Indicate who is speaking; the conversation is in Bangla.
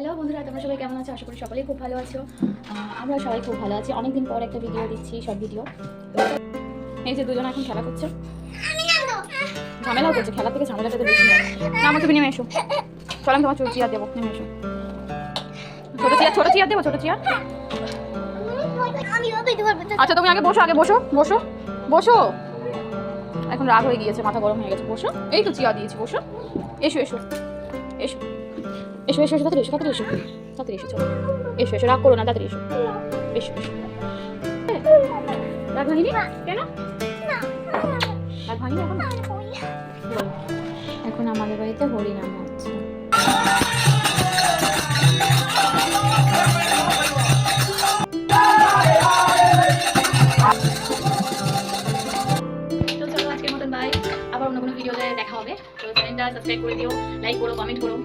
Speaker 1: হ্যালো বন্ধুরা, তোমরা সবাই কেমন আছো? আশা করি সকলেই খুব ভালো আছো। আমরা সবাই খুব ভালো আছি। অনেকদিন পর একটা ভিডিও দিচ্ছি, শর্ট ভিডিও। এই যে দুজন এখন খেলা করছে, ঝামেলাও করছে। খেলা থেকে ঝামেলাটা তো বেশি হয় না। আমাকে তুমি নেমে এসো, চলো আমি তোমার ছোট চেয়ার দেবো, নেমে এসো। ছোট চেয়ার দেবো, ছোট চেয়ার। আচ্ছা তুমি আগে বসো, বসো বসো। এখন রাগ হয়ে গিয়েছে, মাথা গরম হয়ে গেছে। বসো, এই তো চেয়ার দিয়েছি, বসো। এসো এসো এসো এসো এসো এসো, তাড়াতাড়ি এসো, তাড়াতাড়ি এসো, তাড়াতাড়ি এসো, চলো এসো এসো, রাগ করো না, তাড়াতাড়ি এসো, এসো এসো। রাগ ভাঙিনি কেন? রাগ ভাঙিনি এখন? এখন আমাদের বাড়িতে হরিনাম হচ্ছে। তো চলো আজকের মতন বাই, আবার অন্য কোনো ভিডিওতে দেখা হবে। তো চ্যানেলটা সাবস্ক্রাইব করে দিও, লাইক করো, কমেন্ট করো।